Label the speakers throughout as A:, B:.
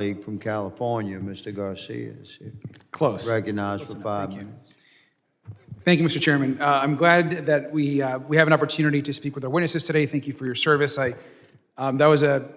A: League from California, Mr. Garcia, is here.
B: Close.
A: Recognized
B: Close
A: for
B: enough.
A: 5
B: Thank you.
A: minutes.
B: Thank you, Mr. Chairman. I'm glad that we have an opportunity to speak with our witnesses today. Thank you for your service. That was an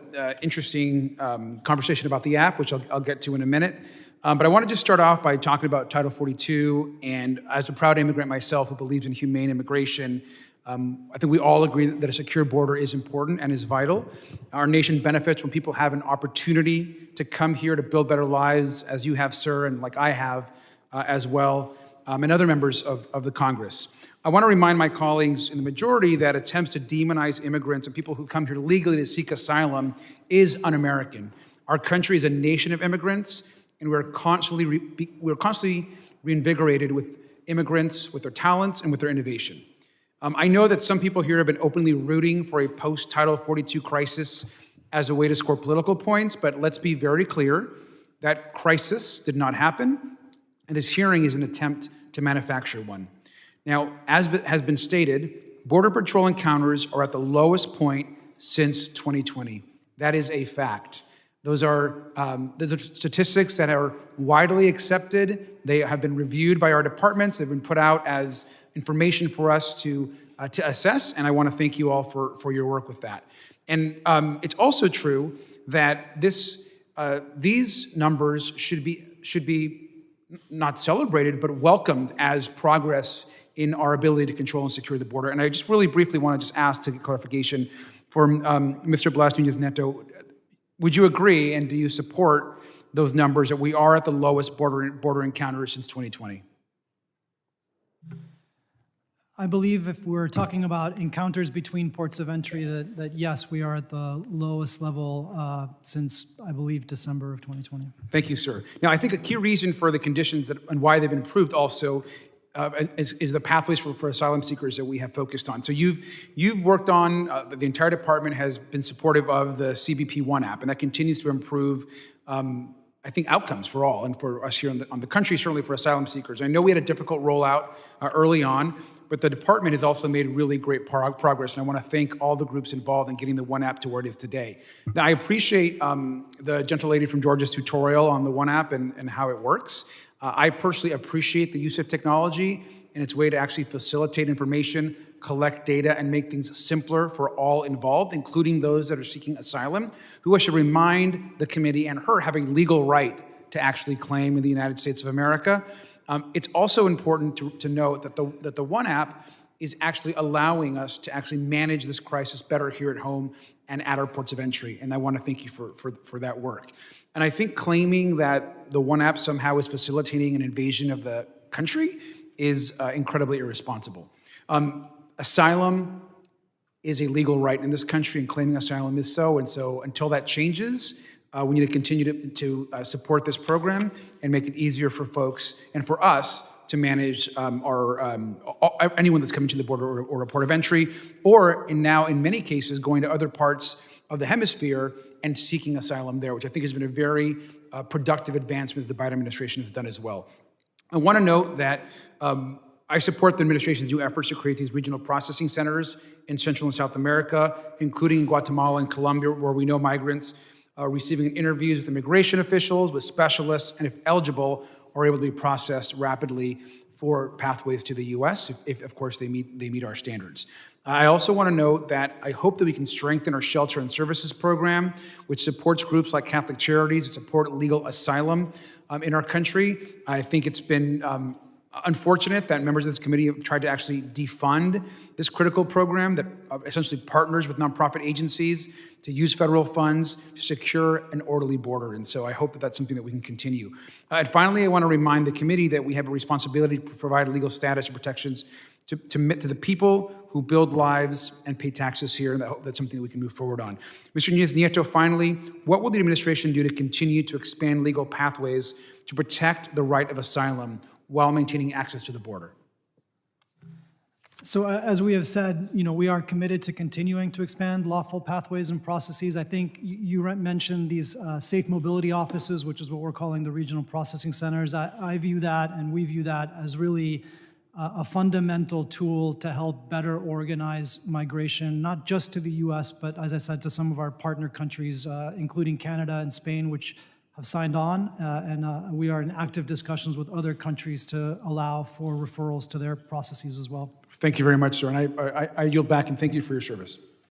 B: interesting conversation about the app, which I'll get to in a minute. But I want to just start off by talking about Title 42. And as a proud immigrant myself who believes in humane immigration, I think we all agree that a secure border is important and is vital. Our nation benefits when people have an opportunity to come here to build better lives, as you have, sir, and like I have as well, and other members of the Congress. I want to remind my colleagues in the majority that attempts to demonize immigrants and people who come here legally to seek asylum is un-American. Our country is a nation of immigrants, and we're constantly reinvigorated with immigrants, with their talents, and with their innovation. I know that some people here have been openly rooting for a post-Title 42 crisis as a way to score political points, but let's be very clear, that crisis did not happen, and this hearing is an attempt to manufacture one. Now, as has been stated, Border Patrol encounters are at the lowest point since 2020. That is a fact. Those are statistics that are widely accepted. They have been reviewed by our departments. They've been put out as information for us to assess, and I want to thank you all for your work with that. And it's also true that these numbers should be not celebrated, but welcomed as progress in our ability to control and secure the border. And I just really briefly want to just ask to get clarification from Mr. Blas Nunez-Neto. Would you agree, and do you support those numbers that we are at the lowest border encounters since 2020?
C: I believe if we're talking about encounters between ports of entry, that yes, we are at the lowest level since, I believe, December of 2020.
B: Thank you, sir. Now, I think a key reason for the conditions and why they've been approved also is the pathways for asylum seekers that we have focused on. So you've worked on, the entire department has been supportive of the CBP1 app, and that continues to improve, I think, outcomes for all, and for us here on the country, certainly for asylum seekers. I know we had a difficult rollout early on, but the department has also made really great progress, and I want to thank all the groups involved in getting the One App to where it is today. Now, I appreciate the gentle lady from Georgia's tutorial on the One App and how it works. I personally appreciate the use of technology and its way to actually facilitate information, collect data, and make things simpler for all involved, including those that are seeking asylum, who I should remind the committee and her have a legal right to actually claim in the United States of America. It's also important to note that the One App is actually allowing us to actually manage this crisis better here at home and at our ports of entry, and I want to thank you for that work. And I think claiming that the One App somehow is facilitating an invasion of the country is incredibly irresponsible. Asylum is a legal right in this country, and claiming asylum is so. And so until that changes, we need to continue to support this program and make it easier for folks and for us to manage anyone that's coming to the border or a port of entry, or now in many cases going to other parts of the hemisphere and seeking asylum there, which I think has been a very productive advancement that the Biden administration has done as well. I want to note that I support the administration's new efforts to create these regional processing centers in Central and South America, including in Guatemala and Colombia, where we know migrants are receiving interviews with immigration officials, with specialists, and if eligible, are able to be processed rapidly for pathways to the U.S. if of course, they meet our standards. I also want to note that I hope that we can strengthen our shelter and services program, which supports groups like Catholic Charities that support legal asylum in our country. I think it's been unfortunate that members of this committee have tried to actually defund this critical program that essentially partners with nonprofit agencies to use federal funds to secure an orderly border. And so I hope that that's something that we can continue. And finally, I want to remind the committee that we have a responsibility to provide legal status and protections to the people who build lives and pay taxes here, and I hope that's something that we can move forward on. Mr. Nunez-Neto, finally, what will the administration do to continue to expand legal pathways to protect the right of asylum while maintaining access to the border?
C: So as we have said, we are committed to continuing to expand lawful pathways and processes. I think you mentioned these safe mobility offices, which is what we're calling the regional processing centers. I view that, and we view that, as really a fundamental tool to help better organize migration, not just to the US, but as I said, to some of our partner countries, including Canada and Spain, which have signed on, and we are in active discussions with other countries to allow for referrals to their processes as well.
B: Thank you very much, sir. And I yield back and thank you for your service.